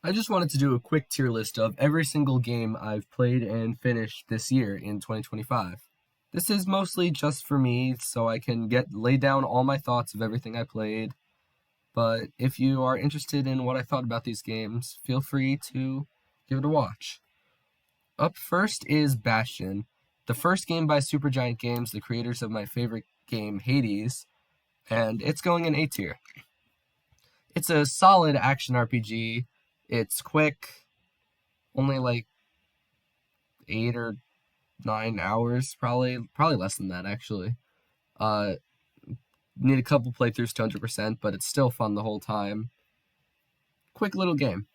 I just wanted to do a quick tier list of every single game I've played and finished this year in 2025. This is mostly just for me, so I can lay down all my thoughts of everything I played. But if you are interested in what I thought about these games, feel free to give it a watch. Up first is Bastion, the first game by Supergiant Games, the creators of my favorite game, Hades, and it's going in A tier. It's a solid action RPG. It's quick, only like 8 or 9 hours, probably less than that actually. Uh, Need a couple playthroughs to 100%, but it's still fun the whole time. Quick little game.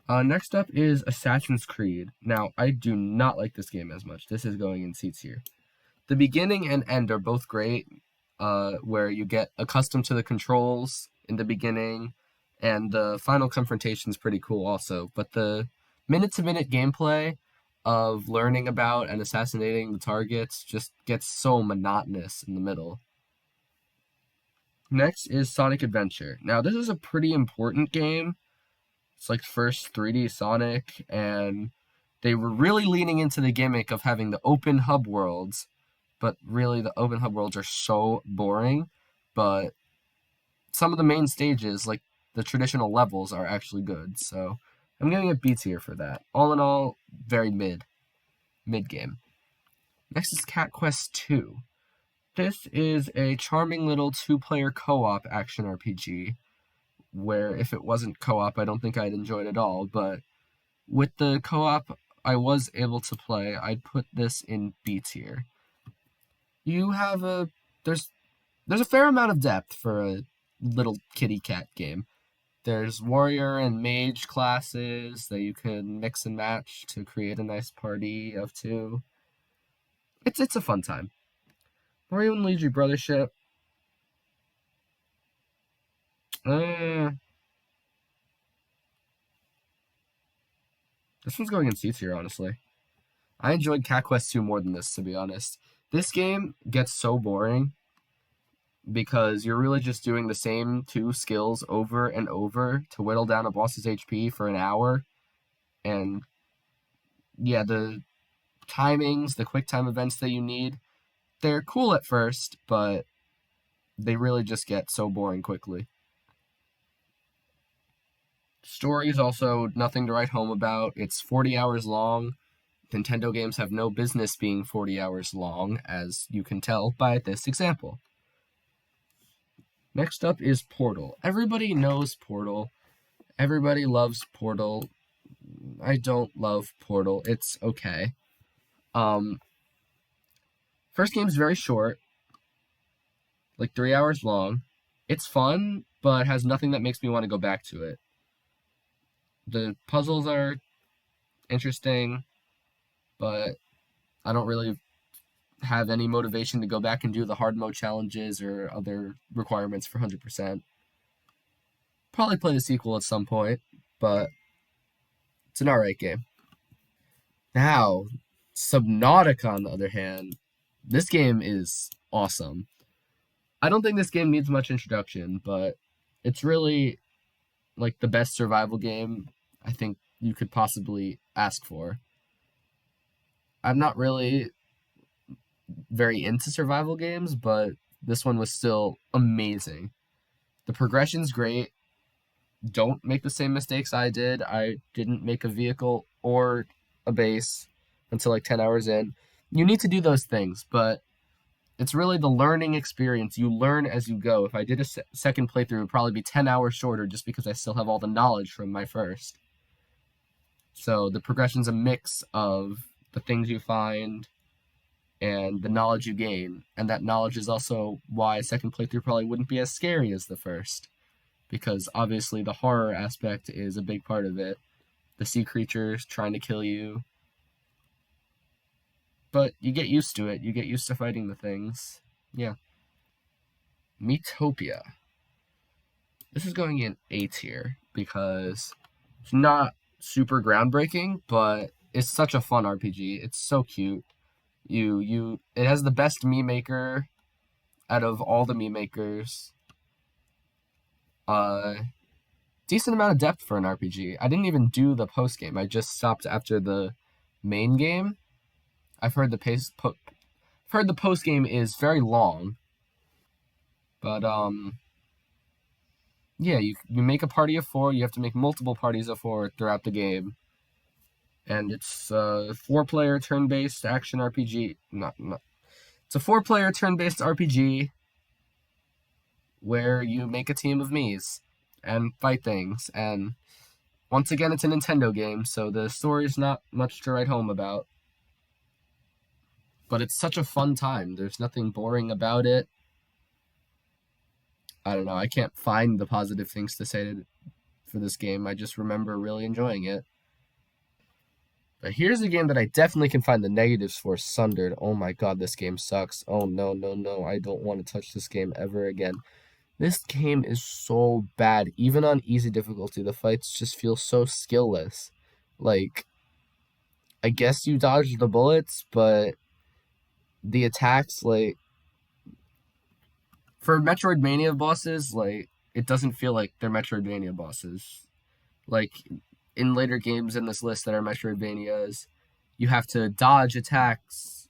Next up is Assassin's Creed. Now, I do not like this game as much. This is going in C tier. The beginning and end are both great, where you get accustomed to the controls in the beginning, and the final confrontation is pretty cool also. But the minute-to-minute gameplay of learning about and assassinating the targets just gets so monotonous in the middle. Next is Sonic Adventure. Now, this is a pretty important game. It's like the first 3D Sonic, and they were really leaning into the gimmick of having the open hub worlds, but really the open hub worlds are so boring. But some of the main stages, like the traditional levels, are actually good. So I'm giving it B tier for that. All in all, very mid game. Next is Cat Quest 2. This is a charming little two-player co-op action RPG, where if it wasn't co-op, I don't think I'd enjoy it at all. But with the co-op I was able to play, I'd put this in B tier. You have there's a fair amount of depth for a little kitty cat game. There's warrior and mage classes that you can mix and match to create a nice party of two. It's a fun time. Mario and Luigi Brothership. This one's going in C tier, honestly. I enjoyed Cat Quest 2 more than this, to be honest. This game gets so boring because you're really just doing the same two skills over and over to whittle down a boss's HP for an hour. And yeah, the timings, the quick time events that you need, they're cool at first, but they really just get so boring quickly. Story is also nothing to write home about. It's 40 hours long. Nintendo games have no business being 40 hours long, as you can tell by this example. Next up is Portal. Everybody knows Portal. Everybody loves Portal. I don't love Portal. It's okay. First game's very short, like 3 hours long. It's fun, but has nothing that makes me want to go back to it. The puzzles are interesting, but I don't really have any motivation to go back and do the hard mode challenges or other requirements for 100%. Probably play the sequel at some point, but it's an alright game. Now, Subnautica, on the other hand, this game is awesome. I don't think this game needs much introduction, but it's really like the best survival game I think you could possibly ask for. I'm not really very into survival games, but this one was still amazing. The progression's great. Don't make the same mistakes I did. I didn't make a vehicle or a base until like 10 hours in. You need to do those things, but it's really the learning experience. You learn as you go. If I did a second playthrough, it would probably be 10 hours shorter just because I still have all the knowledge from my first. So the progression's a mix of the things you find and the knowledge you gain. And that knowledge is also why a second playthrough probably wouldn't be as scary as the first. Because obviously the horror aspect is a big part of it. The sea creatures trying to kill you. But you get used to it. You get used to fighting the things. Yeah. Miitopia. This is going in A tier because it's not super groundbreaking, but it's such a fun RPG. It's so cute. It has the best Mii Maker out of all the Mii Makers. decent amount of depth for an RPG. I didn't even do the post game. I just stopped after the main game. I've heard heard the post game is very long, but yeah, you make a party of 4. You have to make multiple parties of 4 throughout the game, and it's a 4-player turn-based action RPG. It's a 4-player turn-based RPG where you make a team of Miis and fight things. And once again, it's a Nintendo game, so the story's not much to write home about. But it's such a fun time. There's nothing boring about it. I don't know. I can't find the positive things to say for this game. I just remember really enjoying it. But here's a game that I definitely can find the negatives for, Sundered. Oh my god, this game sucks. Oh no, no, no. I don't want to touch this game ever again. This game is so bad. Even on easy difficulty, the fights just feel so skillless. Like, I guess you dodge the bullets, but the attacks, like, for Metroidvania bosses, like, it doesn't feel like they're Metroidvania bosses. Like, in later games in this list that are Metroidvanias, you have to dodge attacks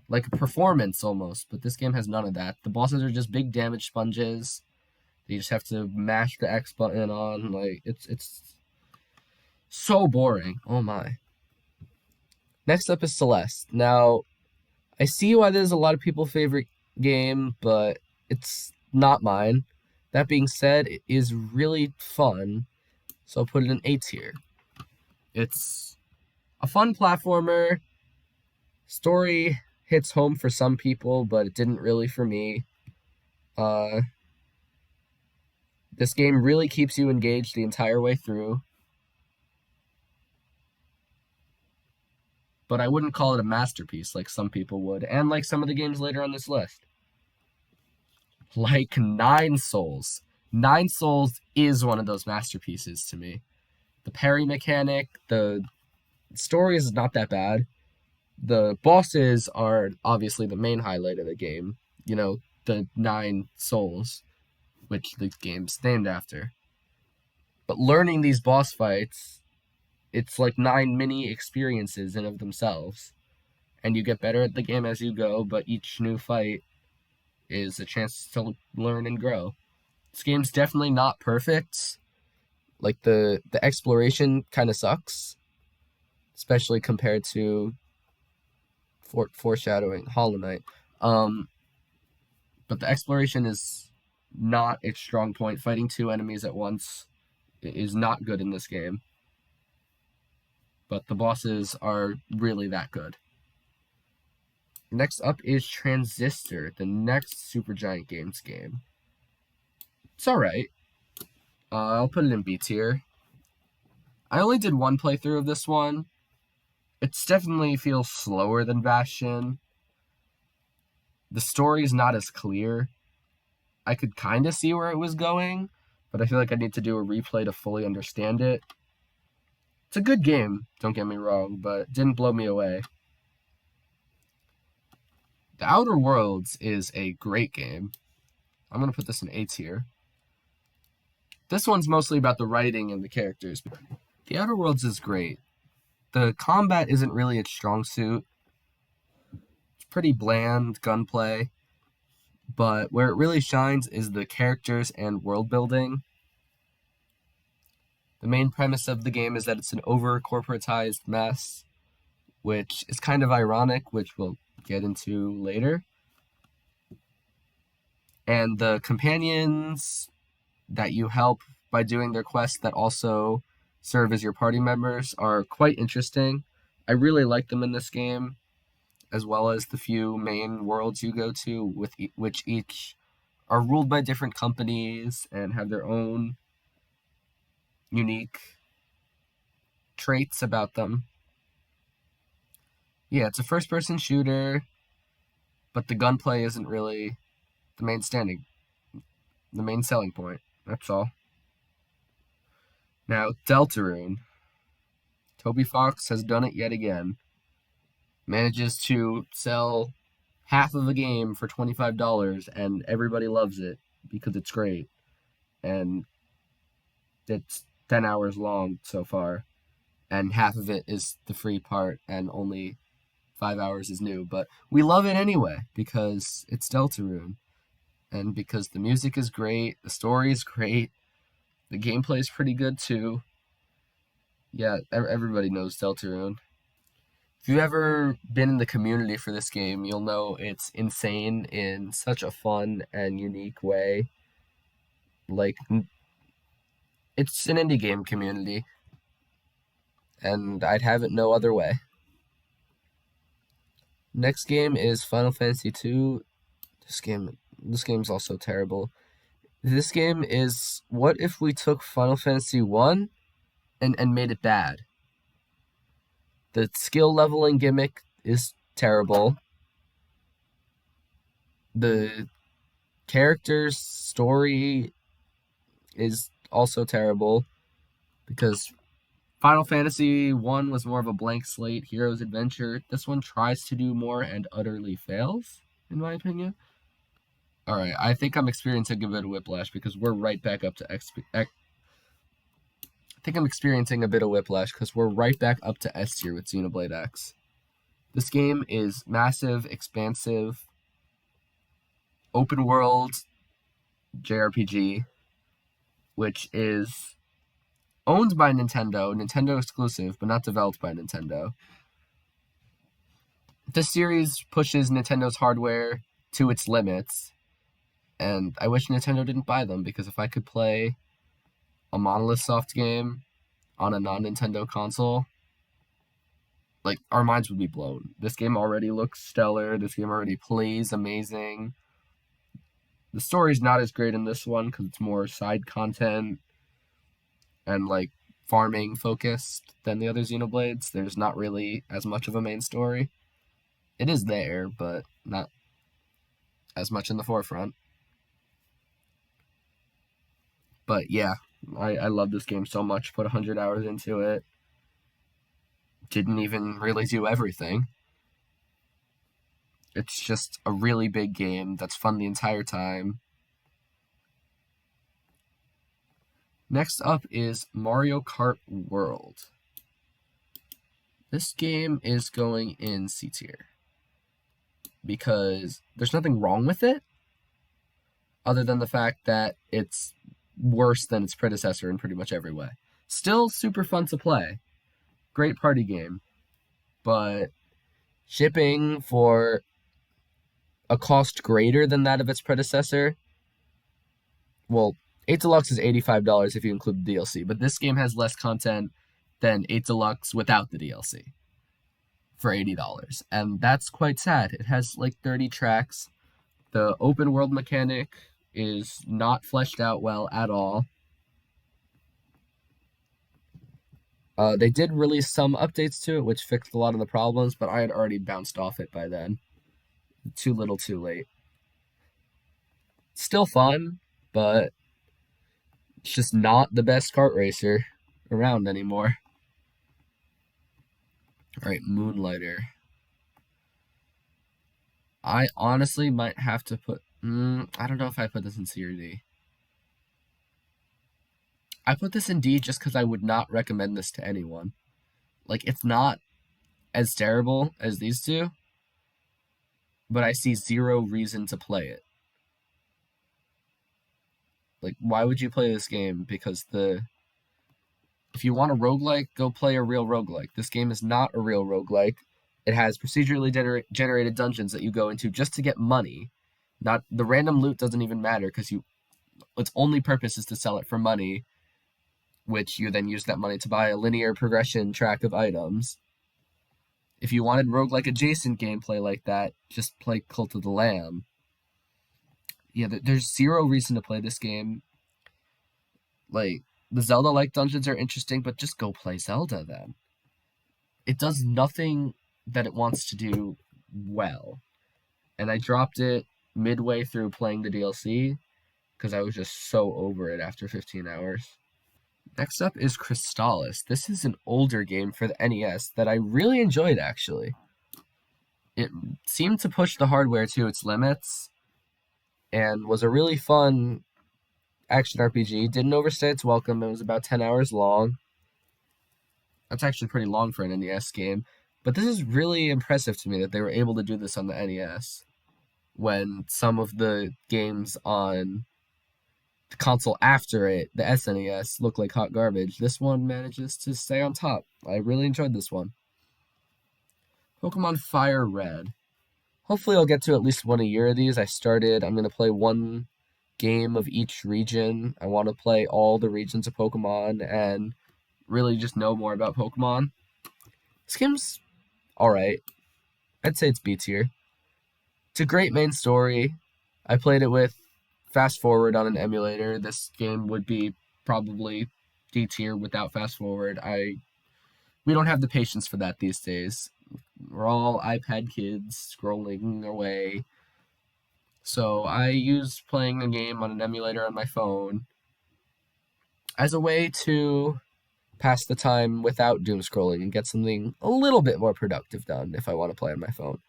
like a performance almost, but this game has none of that. The bosses are just big damage sponges. You just have to mash the X button on. Like, it's so boring. Oh my. Next up is Celeste. Now, I see why this is a lot of people's favorite game, but it's not mine. That being said, it is really fun, so I'll put it in A tier. It's a fun platformer. Story hits home for some people, but it didn't really for me. This game really keeps you engaged the entire way through. But I wouldn't call it a masterpiece like some people would, and like some of the games later on this list. Like Nine Souls. Nine Souls is one of those masterpieces to me. The parry mechanic, the story is not that bad. The bosses are obviously the main highlight of the game. You know, the 9 souls, which the game's named after. But learning these boss fights, it's like 9 mini experiences in of themselves. And you get better at the game as you go, but each new fight is a chance to learn and grow. This game's definitely not perfect. Like, the exploration kind of sucks, especially compared to foreshadowing Hollow Knight. But the exploration is not its strong point. Fighting 2 enemies at once is not good in this game. But the bosses are really that good. Next up is Transistor, the next Supergiant Games game. It's alright. I'll put it in B tier. I only did one playthrough of this one. It definitely feels slower than Bastion. The story is not as clear. I could kind of see where it was going, but I feel like I need to do a replay to fully understand it. It's a good game, don't get me wrong, but it didn't blow me away. The Outer Worlds is a great game. I'm going to put this in A tier. This one's mostly about the writing and the characters. The Outer Worlds is great. The combat isn't really its strong suit. It's pretty bland gunplay. But where it really shines is the characters and world building. The main premise of the game is that it's an over-corporatized mess, which is kind of ironic, which we'll get into later. And the companions that you help by doing their quests that also serve as your party members are quite interesting. I really like them in this game, as well as the few main worlds you go to, with which each are ruled by different companies and have their own unique traits about them. Yeah, it's a first-person shooter, but the gunplay isn't really the main selling point. That's all. Now, Deltarune. Toby Fox has done it yet again. Manages to sell half of a game for $25, and everybody loves it because it's great. And it's 10 hours long so far, and half of it is the free part, and only 5 hours is new. But we love it anyway because it's Deltarune, and because the music is great, the story is great, the gameplay is pretty good too. Yeah, everybody knows Deltarune. If you've ever been in the community for this game, you'll know it's insane in such a fun and unique way. Like, it's an indie game community, and I'd have it no other way. Next game is Final Fantasy II. This game's also terrible. This game is, what if we took Final Fantasy 1 and made it bad? The skill leveling gimmick is terrible. The character's story is also terrible because Final Fantasy 1 was more of a blank slate hero's adventure. This one tries to do more and utterly fails, in my opinion. All right, I think I'm experiencing a bit of whiplash because we're right back up to I think I'm experiencing a bit of whiplash because we're right back up to S tier with Xenoblade X. This game is massive, expansive, open world JRPG, which is owned by Nintendo exclusive, but not developed by Nintendo. This series pushes Nintendo's hardware to its limits, and I wish Nintendo didn't buy them, because if I could play a Monolith Soft game on a non-Nintendo console, like, our minds would be blown. This game already looks stellar. This game already plays amazing. The story's not as great in this one because it's more side content and, like, farming focused than the other Xenoblades. There's not really as much of a main story. It is there, but not as much in the forefront. But yeah, I love this game so much. Put 100 hours into it. Didn't even really do everything. It's just a really big game that's fun the entire time. Next up is Mario Kart World. This game is going in C tier because there's nothing wrong with it other than the fact that it's worse than its predecessor in pretty much every way. Still super fun to play. Great party game. But shipping for a cost greater than that of its predecessor, well, 8 Deluxe is $85 if you include the DLC, but this game has less content than 8 Deluxe without the DLC for $80, and that's quite sad. It has like 30 tracks. The open world mechanic is not fleshed out well at all. They did release some updates to it, which fixed a lot of the problems, but I had already bounced off it by then. Too little, too late. Still fun, but it's just not the best kart racer around anymore. Alright, Moonlighter. I honestly might have to put... I don't know if I put this in C or D. I put this in D just because I would not recommend this to anyone. Like, it's not as terrible as these two, but I see zero reason to play it. Like, why would you play this game? Because if you want a roguelike, go play a real roguelike. This game is not a real roguelike. It has procedurally generated dungeons that you go into just to get money. Not the random loot doesn't even matter because its only purpose is to sell it for money, which you then use that money to buy a linear progression track of items. If you wanted roguelike adjacent gameplay like that, just play Cult of the Lamb. Yeah, there's zero reason to play this game. Like, the Zelda-like dungeons are interesting, but just go play Zelda then. It does nothing that it wants to do well. And I dropped it midway through playing the DLC because I was just so over it after 15 hours. Next up is Crystalis. This is an older game for the NES that I really enjoyed, actually. It seemed to push the hardware to its limits and was a really fun action RPG. Didn't overstay its welcome. It was about 10 hours long. That's actually pretty long for an NES game. But this is really impressive to me that they were able to do this on the NES when some of the games on the console after it, the SNES, look like hot garbage. This one manages to stay on top. I really enjoyed this one. Pokemon Fire Red. Hopefully I'll get to at least one a year of these. I'm going to play one game of each region. I want to play all the regions of Pokemon and really just know more about Pokemon. This game's alright. I'd say it's B tier. It's a great main story. I played it with fast forward on an emulator. This game would be probably D tier without fast forward. We don't have the patience for that these days. We're all iPad kids scrolling away. So I used playing a game on an emulator on my phone as a way to pass the time without doom scrolling and get something a little bit more productive done if I want to play on my phone.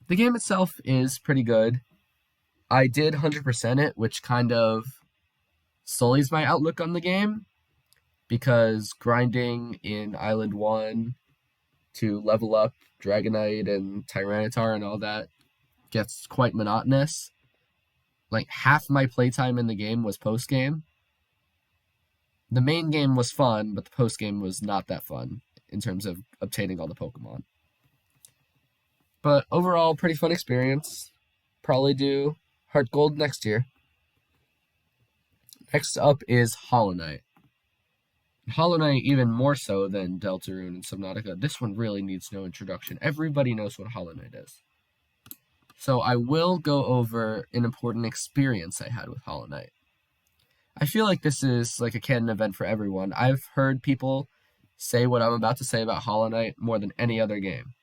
The game itself is pretty good. I did 100% it, which kind of sullies my outlook on the game because grinding in Island 1 to level up Dragonite and Tyranitar and all that gets quite monotonous. Like, half my playtime in the game was post-game. The main game was fun, but the post-game was not that fun in terms of obtaining all the Pokemon. But overall, pretty fun experience. Probably do Heart Gold next year. Next up is Hollow Knight. Hollow Knight, even more so than Deltarune and Subnautica, this one really needs no introduction. Everybody knows what Hollow Knight is. So I will go over an important experience I had with Hollow Knight. I feel like this is like a canon event for everyone. I've heard people say what I'm about to say about Hollow Knight more than any other game.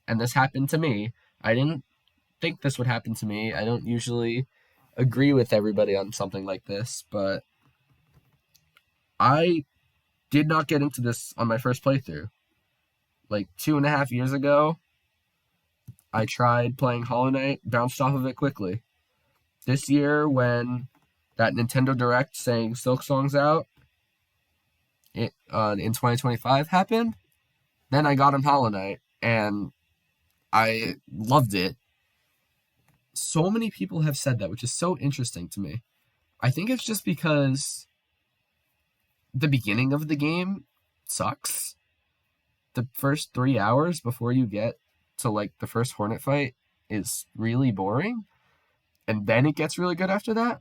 And this happened to me. I didn't think this would happen to me. I don't usually agree with everybody on something like this, but I did not get into this on my first playthrough. Like 2.5 years ago, I tried playing Hollow Knight, bounced off of it quickly. This year, when that Nintendo Direct saying Silksong's out in 2025 happened, then I got him Hollow Knight, and I loved it. So many people have said that, which is so interesting to me. I think it's just because the beginning of the game sucks. The first 3 hours before you get to like the first Hornet fight is really boring, and then it gets really good after that.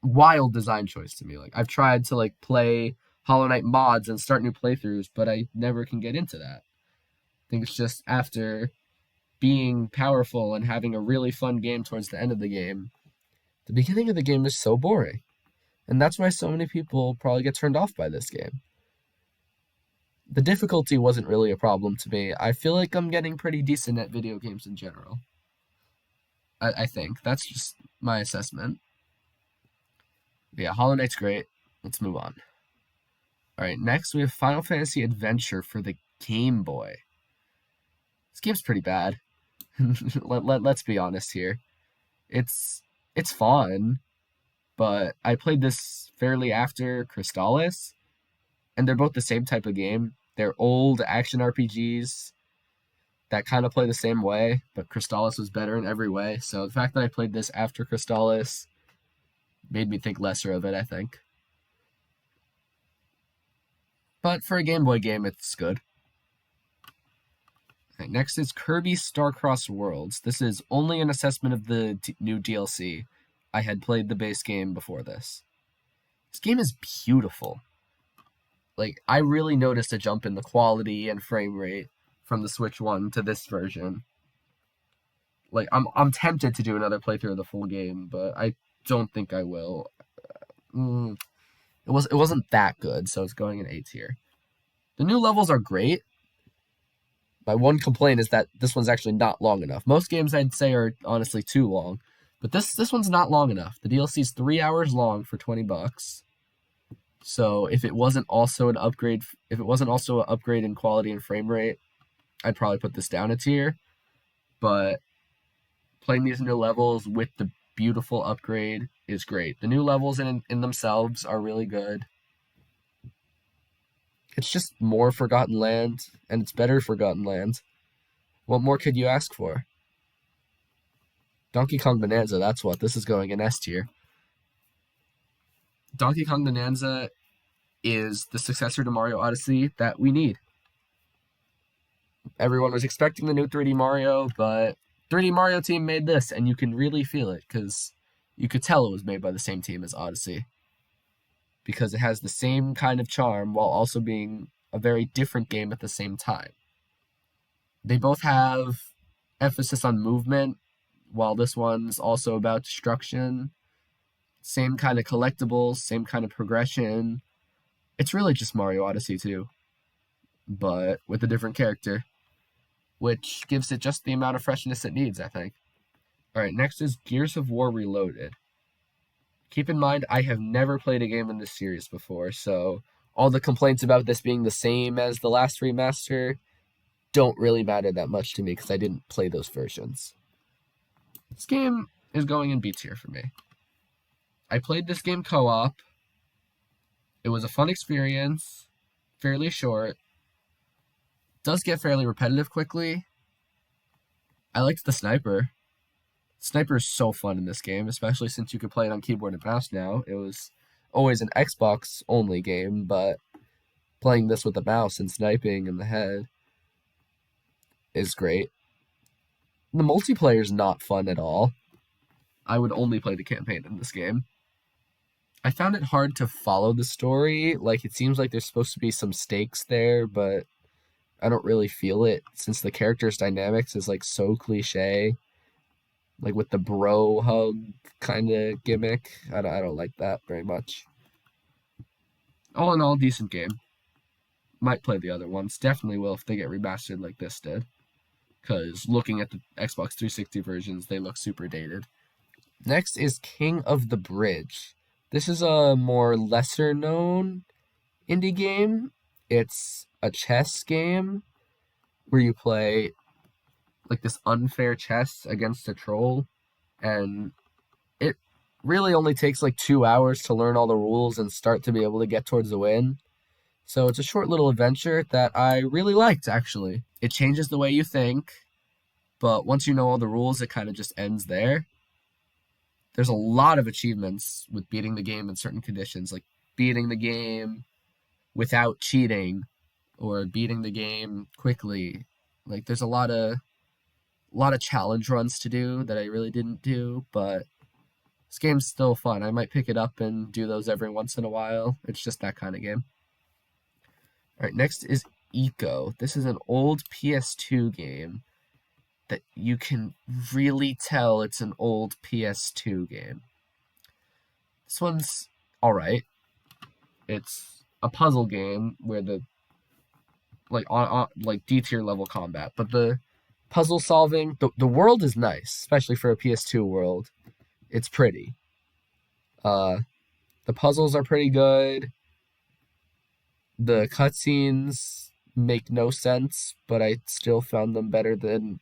Wild design choice to me. Like, I've tried to like play Hollow Knight mods and start new playthroughs, but I never can get into that. I think it's just after being powerful and having a really fun game towards the end of the game, the beginning of the game is so boring. And that's why so many people probably get turned off by this game. The difficulty wasn't really a problem to me. I feel like I'm getting pretty decent at video games in general. I think. That's just my assessment. But yeah, Hollow Knight's great. Let's move on. Alright, next we have Final Fantasy Adventure for the Game Boy. This game's pretty bad. Let's be honest here. It's fun, but I played this fairly after Crystalis, and they're both the same type of game. They're old action RPGs that kind of play the same way, but Crystalis was better in every way. So the fact that I played this after Crystalis made me think lesser of it, I think. But for a Game Boy game, it's good. Okay, next is Kirby Starcross Worlds. This is only an assessment of the new DLC. I had played the base game before this. This game is beautiful. Like, I really noticed a jump in the quality and frame rate from the Switch 1 to this version. Like, I'm tempted to do another playthrough of the full game, but I don't think I will. It wasn't that good, so it's going in A tier. The new levels are great. My one complaint is that this one's actually not long enough. Most games I'd say are honestly too long, but this one's not long enough. The DLC is 3 hours long for $20. So if it wasn't also an upgrade in quality and frame rate, I'd probably put this down a tier. But playing these new levels with the beautiful upgrade is great. The new levels in themselves are really good. It's just more Forgotten Land, and it's better Forgotten Land. What more could you ask for? Donkey Kong Bonanza, that's what. This is going in S tier. Donkey Kong Bonanza is the successor to Mario Odyssey that we need. Everyone was expecting the new 3D Mario, but 3D Mario team made this, and you can really feel it, because you could tell it was made by the same team as Odyssey. Because it has the same kind of charm, while also being a very different game at the same time. They both have emphasis on movement, while this one's also about destruction. Same kind of collectibles, same kind of progression. It's really just Mario Odyssey 2, but with a different character, which gives it just the amount of freshness it needs, I think. Alright, next is Gears of War Reloaded. Keep in mind, I have never played a game in this series before, so all the complaints about this being the same as the last remaster don't really matter that much to me, because I didn't play those versions. This game is going in B tier for me. I played this game co-op. It was a fun experience, fairly short. Does get fairly repetitive quickly. I liked the sniper. Sniper is so fun in this game, especially since you could play it on keyboard and mouse now. It was always an Xbox only game, but playing this with the mouse and sniping in the head is great. The multiplayer is not fun at all. I would only play the campaign in this game. I found it hard to follow the story. Like, it seems like there's supposed to be some stakes there, but I don't really feel it, since the character's dynamics is, like, so cliche. Like, with the bro hug kind of gimmick. I don't like that very much. All in all, decent game. Might play the other ones. Definitely will if they get remastered like this did. Because looking at the Xbox 360 versions, they look super dated. Next is King of the Bridge. This is a more lesser-known indie game. It's a chess game where you play like this unfair chess against a troll, and it really only takes like 2 hours to learn all the rules and start to be able to get towards the win. So it's a short little adventure that I really liked, actually. It changes the way you think, but once you know all the rules, it kind of just ends there. There's a lot of achievements with beating the game in certain conditions, like beating the game without cheating or beating the game quickly. Like, there's a lot of challenge runs to do that I really didn't do, but this game's still fun. I might pick it up and do those every once in a while. It's just that kind of game. Alright, next is Ico. This is an old PS2 game that you can really tell it's an old PS2 game. This one's alright. It's a puzzle game where the like D tier level combat, but the puzzle solving, the world is nice, especially for a PS2 world. It's pretty. The puzzles are pretty good. The cutscenes make no sense, but I still found them better than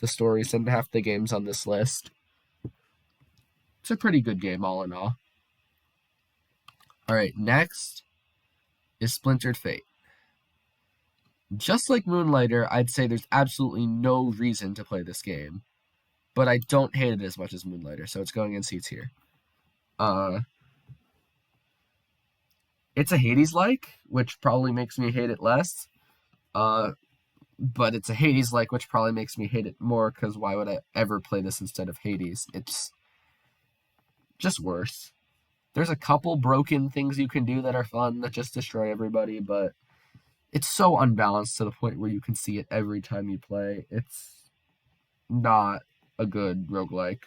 the stories in half the games on this list. It's a pretty good game, all in all. Alright, next is Splintered Fate. Just like Moonlighter, I'd say there's absolutely no reason to play this game, but I don't hate it as much as Moonlighter, so it's going in C tier. It's a Hades-like, which probably makes me hate it less. But it's a Hades-like, which probably makes me hate it more, because why would I ever play this instead of Hades? It's just worse. There's a couple broken things you can do that are fun, that just destroy everybody, but it's so unbalanced to the point where you can see it every time you play. It's not a good roguelike.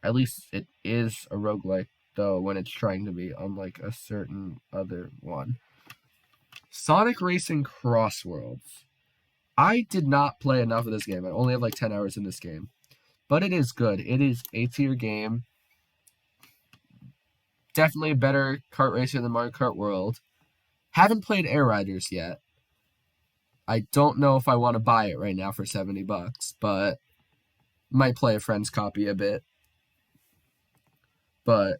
At least it is a roguelike, though, when it's trying to be, unlike a certain other one. Sonic Racing Crossworlds. I did not play enough of this game. I only have like 10 hours in this game. But it is good. It is a tier game. Definitely a better kart racer than Mario Kart World. Haven't played Air Riders yet. I don't know if I want to buy it right now for $70, but might play a friend's copy a bit. But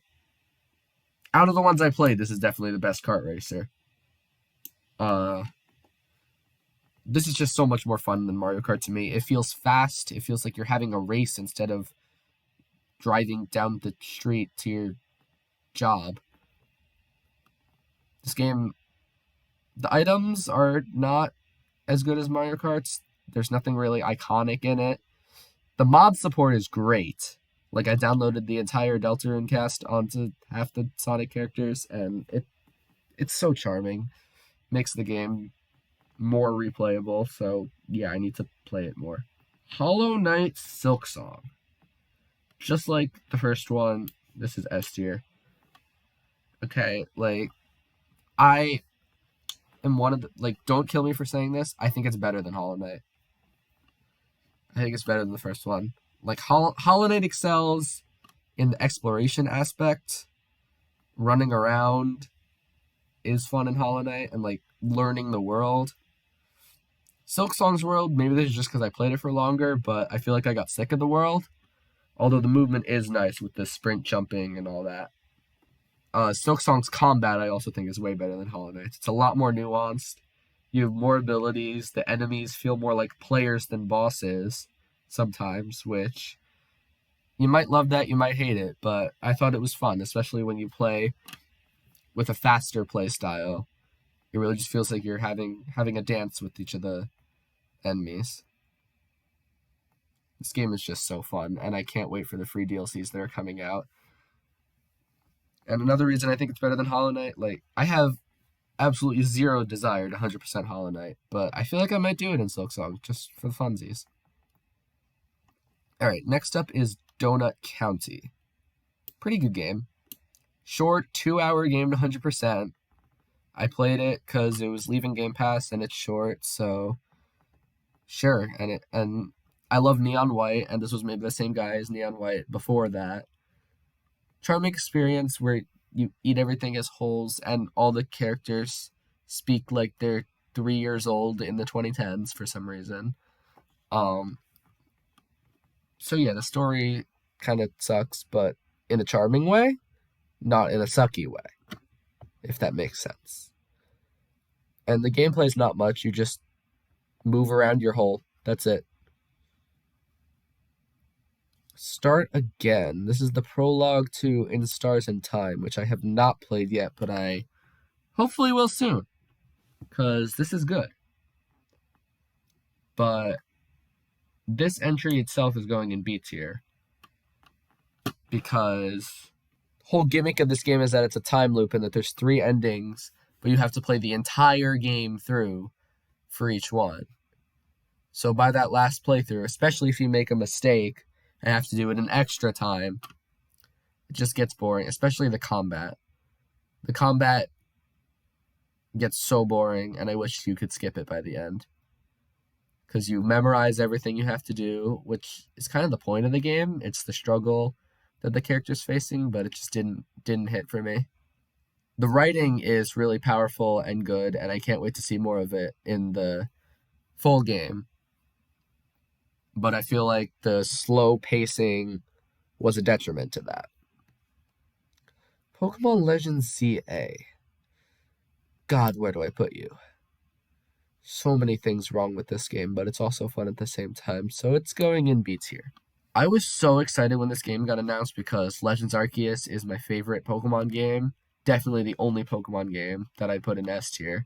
out of the ones I played, this is definitely the best kart racer. Uh, this is just so much more fun than Mario Kart to me. It feels fast. It feels like you're having a race instead of driving down the street to your job. This game, the items are not as good as Mario Kart's. There's nothing really iconic in it. The mod support is great. Like, I downloaded the entire Deltarune cast onto half the Sonic characters, and it's so charming. Makes the game more replayable, so yeah, I need to play it more. Hollow Knight Silksong. Just like the first one, this is S tier. Okay, like, I am one of the, like, don't kill me for saying this, I think it's better than Hollow Knight. I think it's better than the first one. Like, Hollow Knight excels in the exploration aspect. Running around is fun in Hollow Knight, and, like, learning the world. Silksong's world, maybe this is just because I played it for longer, but I feel like I got sick of the world. Although the movement is nice with the sprint jumping and all that. Silksong's combat, I also think, is way better than Hollow Knight's. It's a lot more nuanced. You have more abilities. The enemies feel more like players than bosses sometimes, which you might love that, you might hate it, but I thought it was fun, especially when you play with a faster play style. It really just feels like you're having a dance with each of the enemies. This game is just so fun, and I can't wait for the free DLCs that are coming out. And another reason I think it's better than Hollow Knight, like, I have absolutely zero desire to 100% Hollow Knight, but I feel like I might do it in Silksong, just for the funsies. Alright, next up is Donut County. Pretty good game. Short, 2-hour game to 100%. I played it because it was leaving Game Pass, and it's short, so sure. And I love Neon White, and this was maybe the same guy as Neon White before that. Charming experience where you eat everything as wholes, and all the characters speak like they're 3 years old in the 2010s for some reason. So yeah, the story kind of sucks, but in a charming way, not in a sucky way, if that makes sense. And the gameplay is not much. You just move around your hole. That's it. Start Again. This is the prologue to In Stars and Time, which I have not played yet, but I hopefully will soon, because this is good. But this entry itself is going in B tier, because the whole gimmick of this game is that it's a time loop and that there's 3 endings, but you have to play the entire game through for each one. So by that last playthrough, especially if you make a mistake and have to do it an extra time, it just gets boring, especially the combat. The combat gets so boring, and I wish you could skip it by the end. Because you memorize everything you have to do, which is kind of the point of the game. It's the struggle that the character's facing, but it just didn't hit for me. The writing is really powerful and good, and I can't wait to see more of it in the full game. But I feel like the slow pacing was a detriment to that. Pokemon Legends ZA. God, where do I put you? So many things wrong with this game, but it's also fun at the same time, so it's going in B tier. I was so excited when this game got announced because Legends Arceus is my favorite Pokemon game. Definitely the only Pokemon game that I put in S tier.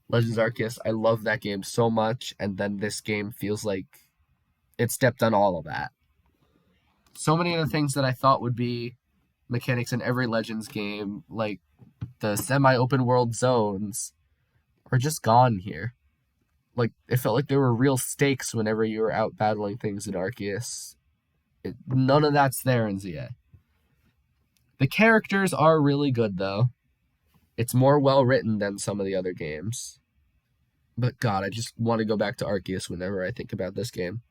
Legends Arceus, I love that game so much, and then this game feels like it stepped on all of that. So many of the things that I thought would be mechanics in every Legends game, like the semi-open world zones, are just gone here. Like, it felt like there were real stakes whenever you were out battling things in Arceus. None of that's there in ZA. The characters are really good, though. It's more well-written than some of the other games. But God, I just want to go back to Arceus whenever I think about this game.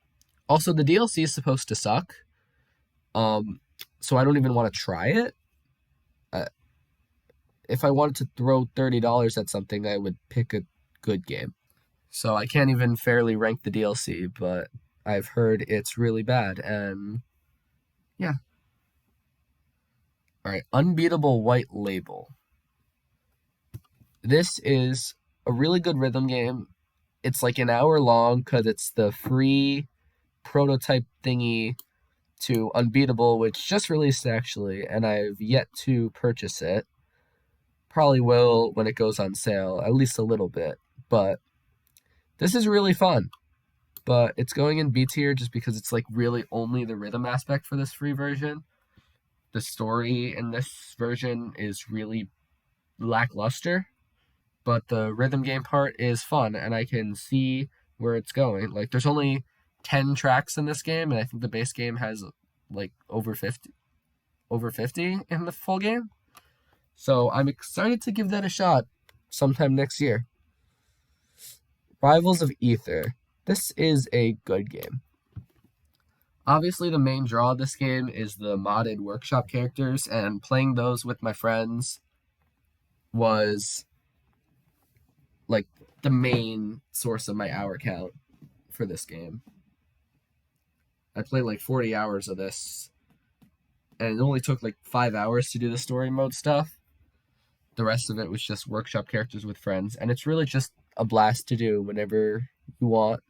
Also, the DLC is supposed to suck. So I don't even want to try it. If I wanted to throw $30 at something, I would pick a good game. So I can't even fairly rank the DLC, but I've heard it's really bad, and yeah. All right, Unbeatable White Label. This is a really good rhythm game. It's like an hour long because it's the free prototype thingy to Unbeatable, which just released actually, and I've yet to purchase it. Probably will when it goes on sale, at least a little bit. But this is really fun. But it's going in B tier just because it's like really only the rhythm aspect for this free version. The story in this version is really lackluster, but the rhythm game part is fun and I can see where it's going. Like there's only 10 tracks in this game and I think the base game has like over 50 in the full game. So I'm excited to give that a shot sometime next year. Rivals of Aether. This is a good game. Obviously, the main draw of this game is the modded workshop characters, and playing those with my friends was like the main source of my hour count for this game. I played like 40 hours of this, and it only took like 5 hours to do the story mode stuff. The rest of it was just workshop characters with friends, and it's really just a blast to do whenever you want.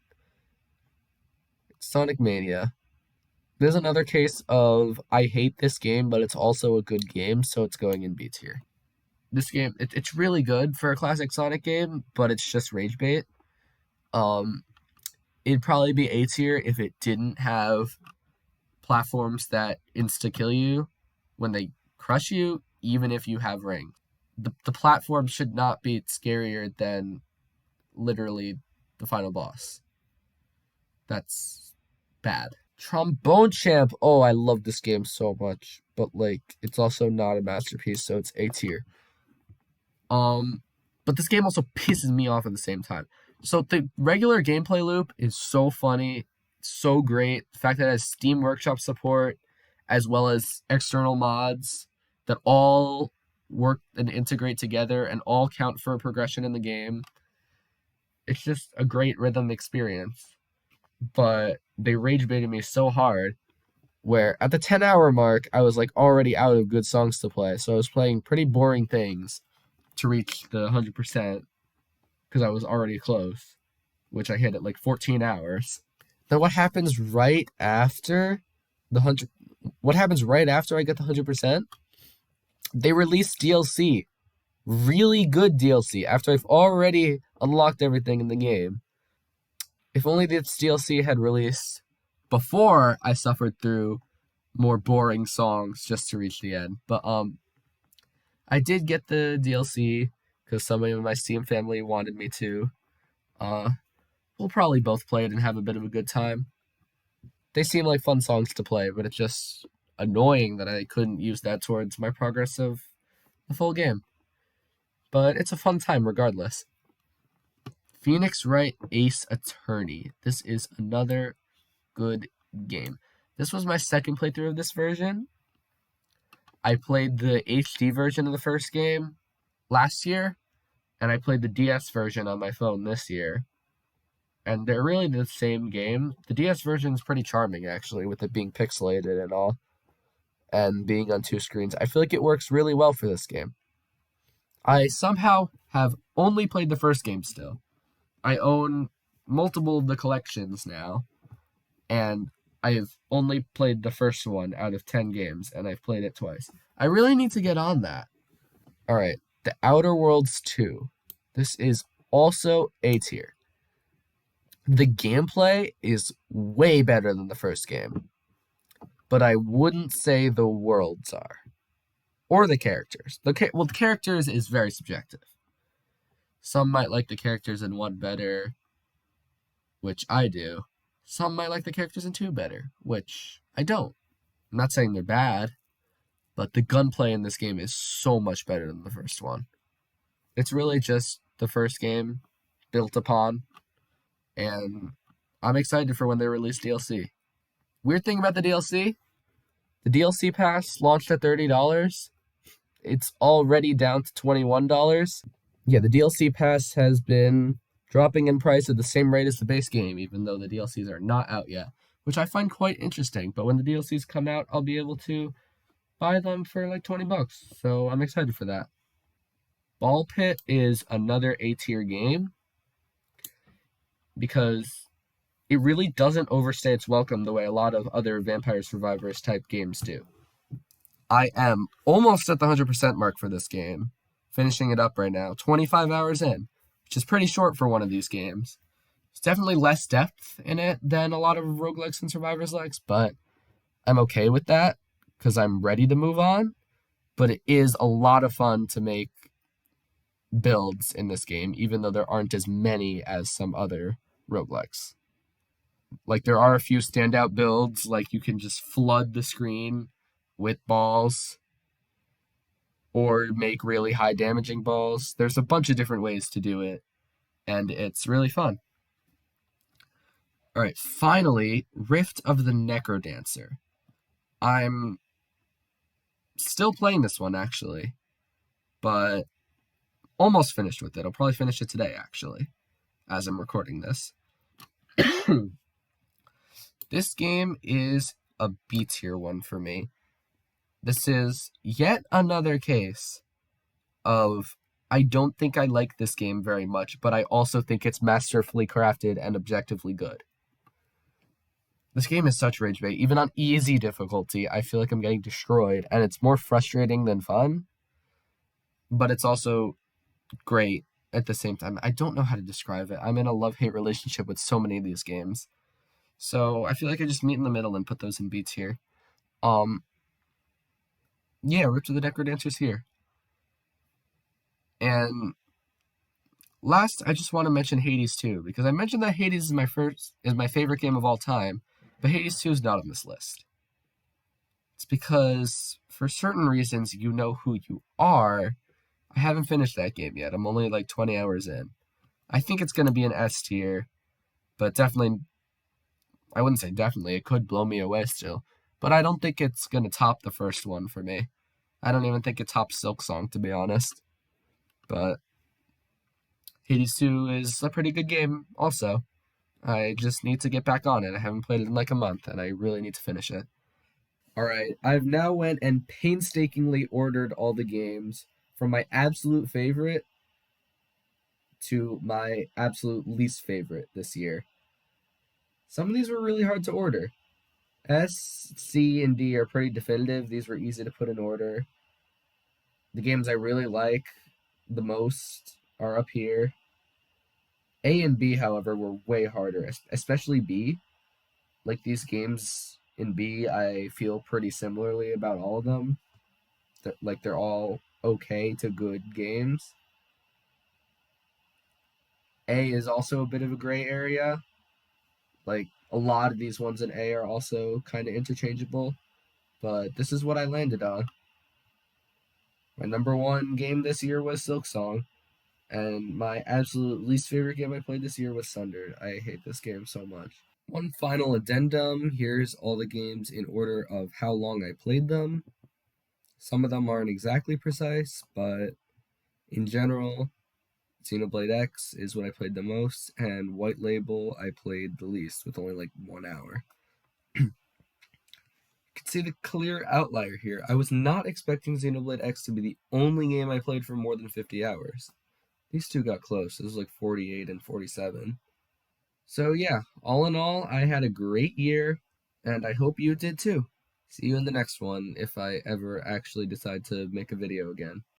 Sonic Mania. There's another case of I hate this game, but it's also a good game, so it's going in B tier. This game, it's really good for a classic Sonic game, but it's just rage bait. It'd probably be A tier if it didn't have platforms that insta kill you when they crush you, even if you have ring. The platform should not be scarier than literally the final boss. That's bad. Trombone Champ. Oh, I love this game so much, but like it's also not a masterpiece, so it's A tier. But this game also pisses me off at the same time. So the regular gameplay loop is so funny, so great. The fact that it has Steam Workshop support, as well as external mods that all work and integrate together and all count for progression in the game. It's just a great rhythm experience. But they rage baited me so hard where at the 10-hour mark, I was like already out of good songs to play. So I was playing pretty boring things to reach the 100% because I was already close, which I hit at like 14 hours. Then what happens right after the 100? What happens right after I get the 100%? They release DLC, really good DLC after I've already unlocked everything in the game. If only this DLC had released before I suffered through more boring songs just to reach the end. But I did get the DLC because somebody in my Steam family wanted me to. We'll probably both play it and have a bit of a good time. They seem like fun songs to play, but it's just annoying that I couldn't use that towards my progress of the full game. But it's a fun time regardless. Phoenix Wright Ace Attorney. This is another good game. This was my second playthrough of this version. I played the HD version of the first game last year, and I played the DS version on my phone this year. And they're really the same game. The DS version is pretty charming, actually, with it being pixelated and all, and being on 2 screens. I feel like it works really well for this game. I somehow have only played the first game still. I own multiple of the collections now, and I have only played the first one out of 10 games, and I've played it twice. I really need to get on that. All right, The Outer Worlds 2. This is also A tier. The gameplay is way better than the first game, but I wouldn't say the worlds are, or the characters. The characters is very subjective. Some might like the characters in 1 better, which I do. Some might like the characters in 2 better, which I don't. I'm not saying they're bad, but the gunplay in this game is so much better than the first one. It's really just the first game built upon, and I'm excited for when they release DLC. Weird thing about the DLC, the DLC pass launched at $30. It's already down to $21. Yeah, the DLC pass has been dropping in price at the same rate as the base game, even though the DLCs are not out yet, which I find quite interesting. But when the DLCs come out, I'll be able to buy them for like $20. So I'm excited for that. Ball Pit is another A tier game because it really doesn't overstay its welcome the way a lot of other Vampire Survivors type games do. I am almost at the 100% mark for this game, finishing it up right now, 25 hours in, which is pretty short for one of these games. It's definitely less depth in it than a lot of roguelikes and survivors likes, but I'm okay with that because I'm ready to move on. But it is a lot of fun to make builds in this game, even though there aren't as many as some other roguelikes. Like, there are a few standout builds, like you can just flood the screen with balls or make really high damaging balls. There's a bunch of different ways to do it, and it's really fun. All right, finally, Rift of the Necrodancer. I'm still playing this one, actually, but almost finished with it. I'll probably finish it today, actually, as I'm recording this. This game is a B tier one for me. This is yet another case of I don't think I like this game very much, but I also think it's masterfully crafted and objectively good. This game is such rage bait. Even on easy difficulty, I feel like I'm getting destroyed, and it's more frustrating than fun, but it's also great at the same time. I don't know how to describe it. I'm in a love-hate relationship with so many of these games. So I feel like I just meet in the middle and put those in B tier. Yeah, Rift of the Necrodancer's here. And last, I just want to mention Hades 2, because I mentioned that Hades is my favorite game of all time, but Hades 2 is not on this list. It's because, for certain reasons, you know who you are. I haven't finished that game yet. I'm only like 20 hours in. I think it's going to be an S tier, but definitely, I wouldn't say definitely, it could blow me away still, but I don't think it's going to top the first one for me. I don't even think it tops Silksong, to be honest. But Hades 2 is a pretty good game also. I just need to get back on it. I haven't played it in like a month, and I really need to finish it. Alright, I've now went and painstakingly ordered all the games from my absolute favorite to my absolute least favorite this year. Some of these were really hard to order. S, C, and D are pretty definitive. These were easy to put in order. The games I really like the most are up here. A and B, however, were way harder, especially B. Like, these games in B, I feel pretty similarly about all of them. They're all okay to good games. A is also a bit of a gray area. Like, a lot of these ones in A are also kind of interchangeable, but this is what I landed on. My number one game this year was Silksong, and my absolute least favorite game I played this year was Sundered. I hate this game so much. One final addendum, here's all the games in order of how long I played them. Some of them aren't exactly precise, but in general, Xenoblade X is what I played the most, and White Label I played the least, with only like 1 hour. You can see the clear outlier here. I was not expecting Xenoblade X to be the only game I played for more than 50 hours. These two got close. It was like 48 and 47. So yeah, all in all, I had a great year, and I hope you did too. See you in the next one, if I ever actually decide to make a video again.